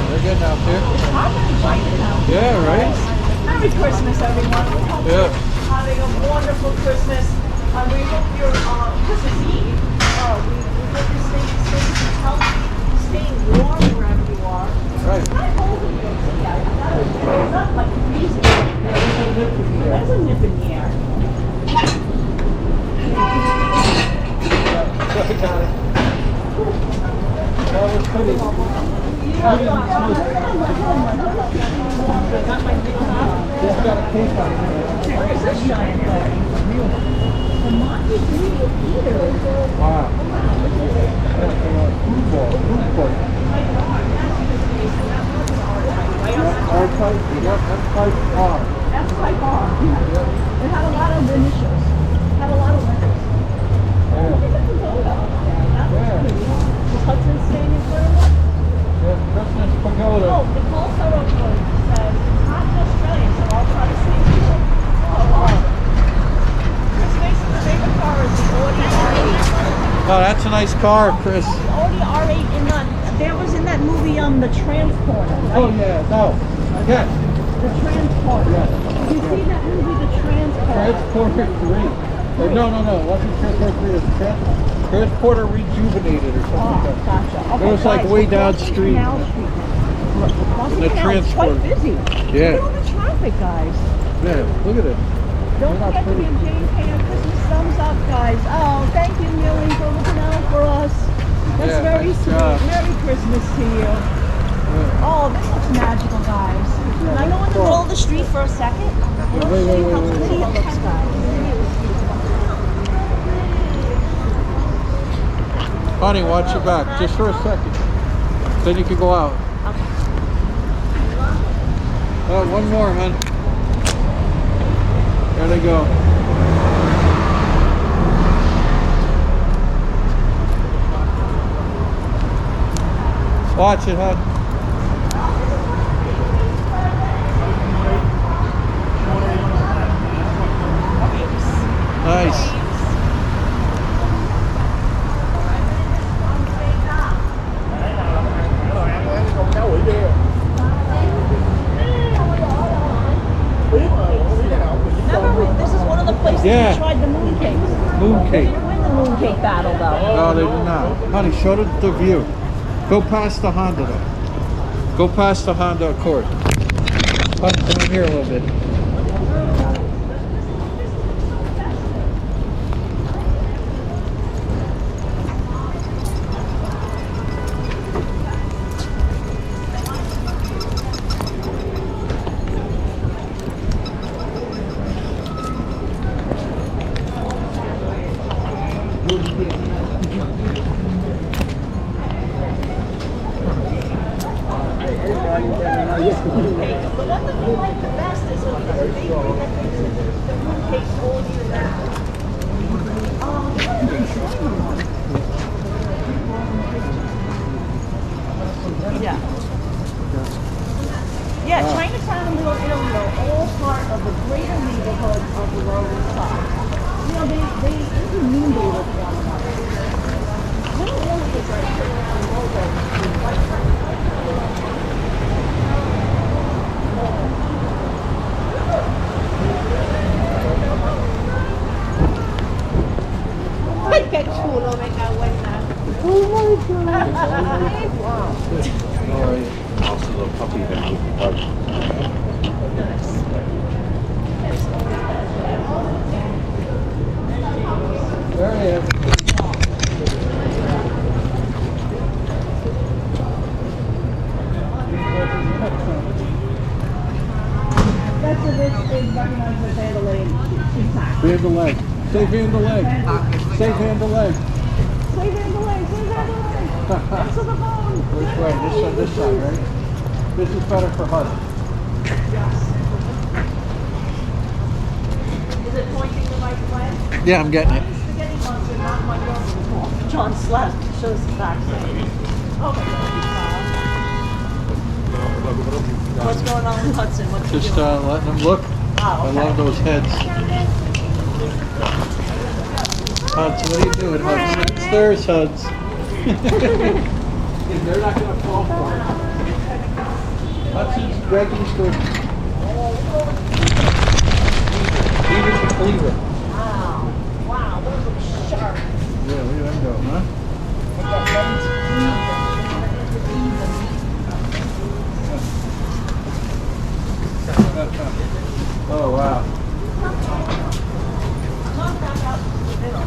They're getting out there. Chinatown. Yeah, right? Merry Christmas, everyone. We hope Yeah. you're having a wonderful Christmas. We hope you're Christmas Eve. We hope you're staying safe and healthy, staying warm wherever you are. Right. It's not cold in New York City. It's not like freezing. There's a nip in the air. I got it. That was pretty. Just got a cake on it. Where is this giant thing? The Mott is real eater. Wow. Food ball. Our type, yep, that's type R. That's by far. Yeah. It had a lot of initials. Had a lot of letters. Oh, look at the pagoda up there. That was pretty. Was Hudson staying in Florida? Yeah, Christmas pagoda. Oh, the call photo says it's not in Australia, so I'll try to stay here. Oh, wow. Chris Mason's favorite car is the Audi R8. Oh, that's a nice car, Chris. The Audi R8 there was in that movie, The Transporter, right? Oh, yeah, no. Yes. The Transporter. Yes. Did you see that movie, The Transporter? Transporter 3. Or, no. It wasn't Transporter 3. It was Transporter Rejuvenated or something like that. Gotcha. Okay, It was like guys, way we're downstream. Canal Street now. In the Canal is Transporter. quite busy. Yeah. Look at all the traffic, guys. Yeah, look at it. Don't forget to give James a Christmas thumbs up, guys. Oh, thank you, Millie, for looking out for us. That's Yeah, very nice sweet. job. Merry Christmas to you. Yeah. Oh, this looks magical, guys. Can I go in the middle of the street for a second? Wait. How pretty it looks, guys. Honey, watch your back, just for a second. Then you can go out. Okay. Oh, one more, hon. There they go. Watch it, hon. Nice. Remember, this is one of the places we tried the mooncakes. Mooncake. They didn't win the mooncake battle, though. No, they did not. Honey, show the view. Go past the Honda, though. Go past the Honda Accord. Honey, come in here a little bit. The one that we like the best is the mooncakes all year round. Yeah, Chinatown and Little Italy are all part of the greater neighborhood of the Lower East Side. You know, they intermingle with one another. Little Italy is right here on the logo. Ay, qué chulo, me cago en nada. Oh my God. Wow. All right. Also, the puppy There he is. That's a rich thing, recognized as Vandalay. Van the leg. Say Van the leg. Say Van the leg. Say Vandalay, say Vandalay. Answer the phone. Which way? This side, right? This is better for her. Is it pointing the right way? Yeah, I'm getting it. Spaghetti monster, not my girl. John Slash shows the backstage. Okay. What's going on with Hudson? What's he Just doing? letting them look. Oh, I okay. love those heads. Hudson, what are you doing, Hudson? Stairs, Hudson. They're not going to fall for it. Hudson's Dragon Store. Even the cleaver. Wow. Wow, those look sharp. Yeah, look at them go, huh? Oh, wow. Come back out to the middle.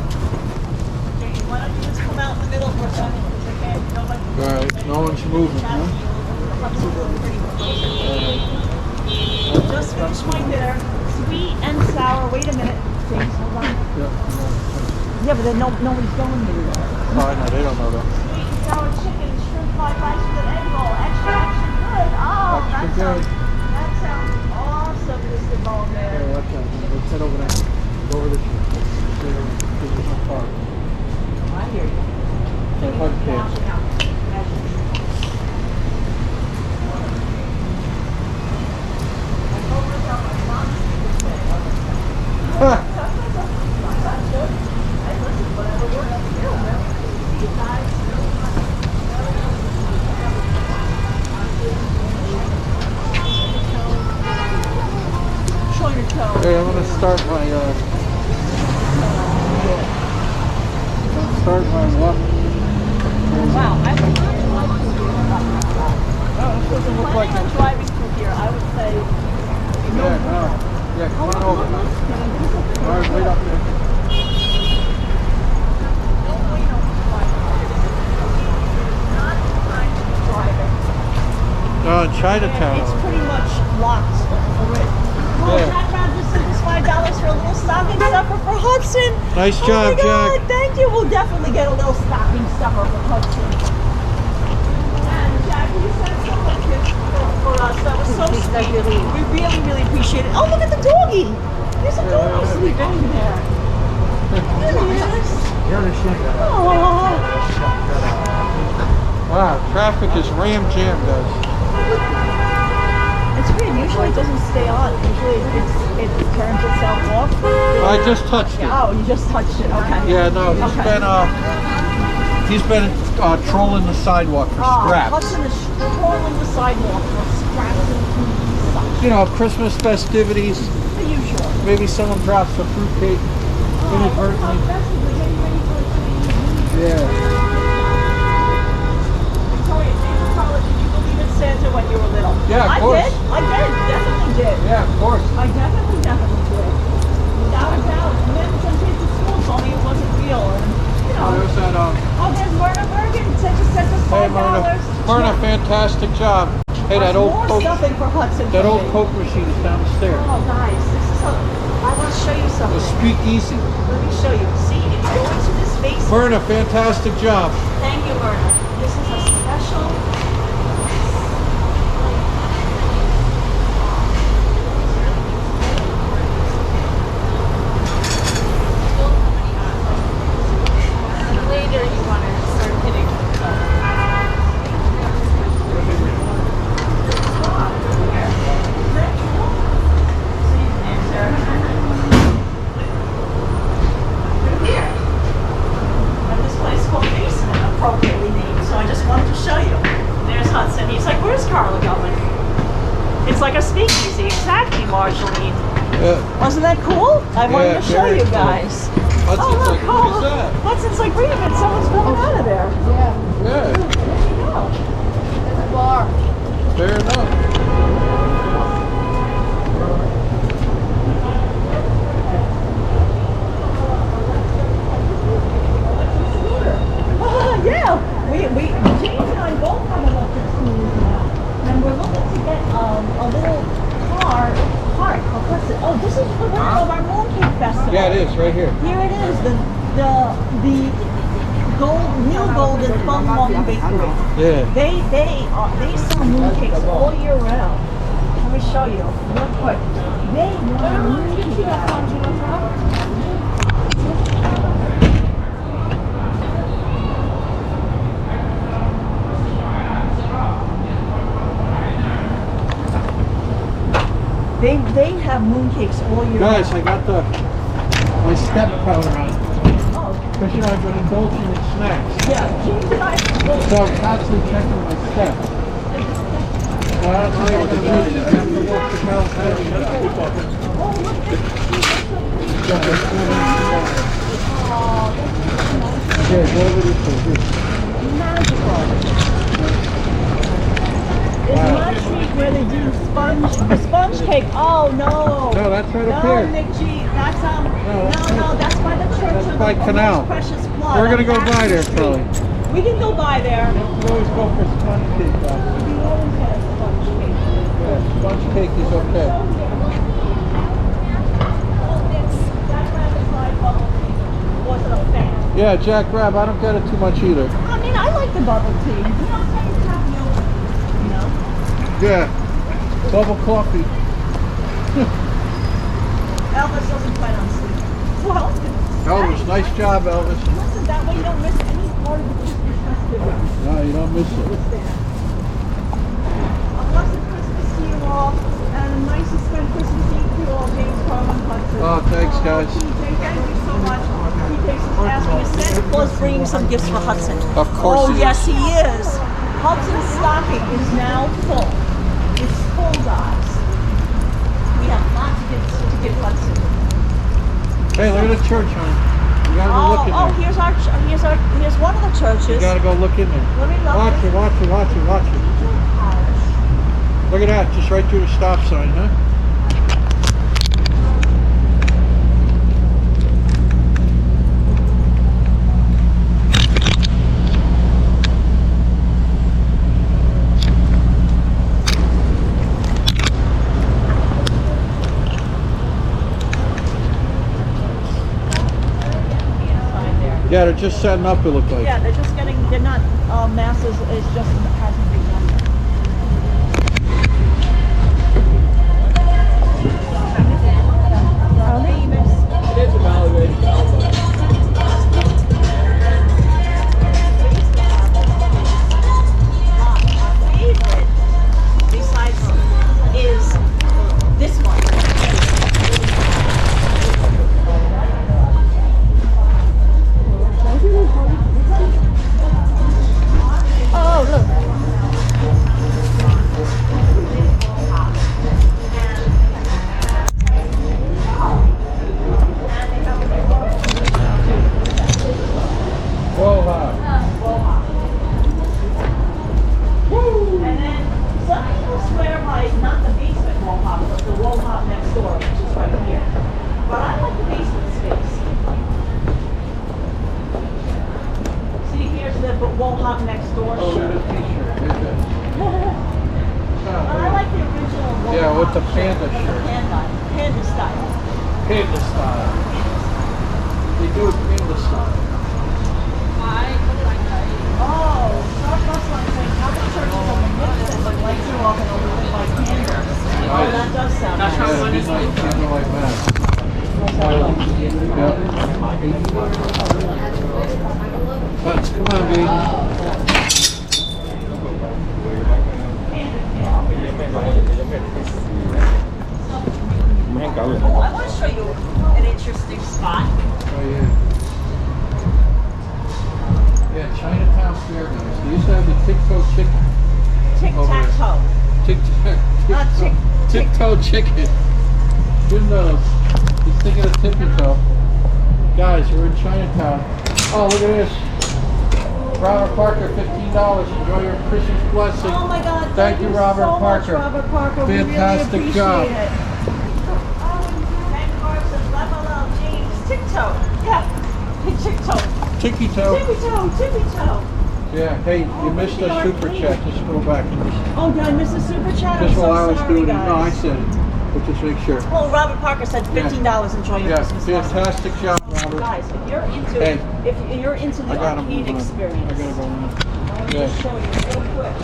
James, why don't you just come out in the middle for a second? Okay? Nobody. Alright, no one's moving, huh? Just finished my dinner. Sweet and sour. Wait a minute. James, hold on. Yeah, but then nobody's going anywhere. Oh, I know, they don't know that. Sweet and sour chicken, shrimp fried rice with an egg roll. Extra, extra good. Oh, Extra good. That sounds awesome, Mr. Bowman. Here, watch out. Let's head over there. Go over the there's no car. I hear you. That hard case. Chinatown. Hey, I'm gonna start my walk. Wow, I would Oh, this doesn't look like planning on it. driving through here. I would say no. Yeah, no. Yeah, come on over. Alright, wait up there. Chinatown. It's pretty much locked already. Oh, Yeah. Jack Rob just sent us $5 for a little stocking stuffer for Hudson. Nice Oh job, my God, Jack. thank you. We'll definitely get a little stocking stuffer for Hudson. And Jack, you sent some gifts for us. That was so sweet. We really, really appreciate it. Oh, look at the doggy. There's a doggy sleeping there. There he is. Oh. Wow, traffic is ram jam, guys. It's weird. Usually it doesn't stay on. Usually it turns itself off. I just touched it. Oh, you just touched it. Okay. Yeah, no, he's been trolling the sidewalk for scraps. Hudson is trolling the sidewalk for scraps and such. You know, Christmas festivities. The usual. Maybe someone drops a fruitcake inadvertently. Yeah. Victoria, JamesandKarla, did you believe in Santa when you were little? Yeah, of course. I did. Definitely did. Yeah, of course. I definitely did. Without a doubt. And then some kids at school told me it wasn't real. And, you know. There's that, Oh, the's Myrna Bergen. Sent us hey, $5. Myrna, fantastic job. Hey, that old more Coke, stuffing for Hudson. that for old me. Coke machine is downstairs. Oh, guys, this is a, I want to show you The something. speakeasy. Let me show you. See, it's going to this space. Myrna, fantastic job. Thank you, Myrna. This is a special. Later you want to start hitting. And this place is called Basement, appropriately named. So I just wanted to show you. There's Hudson. He's like, where's Karla going? It's like a speakeasy. Exactly, Marjorie. Yeah. Wasn't that cool? I wanted to show very you cool. guys. Hudson's Oh, like, look, what is that? Hudson's like, wait a minute, someone's coming out of there. Yeah, Yeah, There you go. it's a bar. fair enough. Yeah, James and I both have electric scooters now, and we're looking to get a little car park for Hudson. Oh, this is the winner of our Mooncake Festival. Yeah, it is, right here. Here it is, the new golden Fun Long Bakery. Yeah. They sell mooncakes all year round. Let me show you real quick. They They have mooncakes all year round. Guys, I got my step powder on. Oh, Because, you know, I've been indulging in snacks. yeah, James and I. So I'm constantly checking my steps. Is Mott Street where they do sponge cake? Oh no! No, that's right up No, here. Nick G, that's that's by the church. That's of by the Canal. Most Precious Blood. We're gonna go That's by the there, street. Kelly. We can go by there. We always go for sponge cake. We always get a sponge cake. Yeah, sponge cake is okay. Jack Rabbit fried bubble tea. Wasn't a fan. Yeah, Jack Rab, I don't get it too much either. I mean, I like the bubble tea. You know what I'm saying? Tapioca. You know? Yeah, bubble coffee. Elvis doesn't plan on sleeping. Well, Elvis, nice job, Elvis. listen, that way you don't miss any part of the Christmas festivities. No, you don't miss it. It's there. A blessed Christmas to you all, and a nice to spend Christmas Eve to you all, James, Karla, and Hudson. Oh, thanks, guys. TJ, thank you so much. TJ's asking if Santa Claus bringing some gifts for Hudson. Of course Oh, he yes, he is. Hudson's stocking is now full. It's full, guys. We have lots of gifts to give Hudson. Hey, look at the church, honey. You gotta go look in Oh, there. here's one of the churches. You gotta go look in there. Let me look. Watch it, watch it, watch it, watch it. Look at that, just right through the stop sign, huh? Yeah, they're just setting up, it looked like. Yeah, they're not masses, it's just hasn't been done yet. Our famous. It is evaluated album. Our favorite, besides, is this one. Oh, look. Whoa, wow. And then some people swear by not the basement wall hop, but the wall hop next door, which is right here. But I like the basement space. See, here's the wall hop next door. Oh, look at the t-shirt. Here's it. I like the original wall Yeah, with hop the panda with the shirt. Panda style. Panda style. They do it panda style. Oh, Sharp Restaurant saying how the church is a magnificent, but lights are off and illuminated by candles. Oh, that does sound nice. Yeah, midnight candlelight mass. Yep. Let's come on, baby. Oh, I want to show you an interesting spot. Oh, yeah. Yeah, Chinatown Fair, guys. They used to have the tic-toe chicken. Tic-tac-toe. Not Tic-toe chicken. Who knows? He's thinking of tippy-toe. Guys, we're in Chinatown. Oh, look at this. Robert Parker, $15. Enjoy your Christmas blessing. Oh my God! Thank you, Robert so Parker. Much, Robert Parker. Fantastic we really job. appreciate it. Ben Carr says, level up, James. Tic-toe. Yeah. Tic-toe. Ticky-toe. Tippy-toe. Tippy-toe. Yeah, hey, you missed a super chat. Just go back. Oh, did I miss a super chat? Just I'm while I so was sorry, doing it. guys. No, I said it. But just make sure. Well, Robert Parker said $15. Enjoy your Yeah, Christmas blessing. fantastic job, Robert. Guys, if you're into Hey. if you're into the I gotta arcade move on. experience, I gotta go on. let me just show you real quick.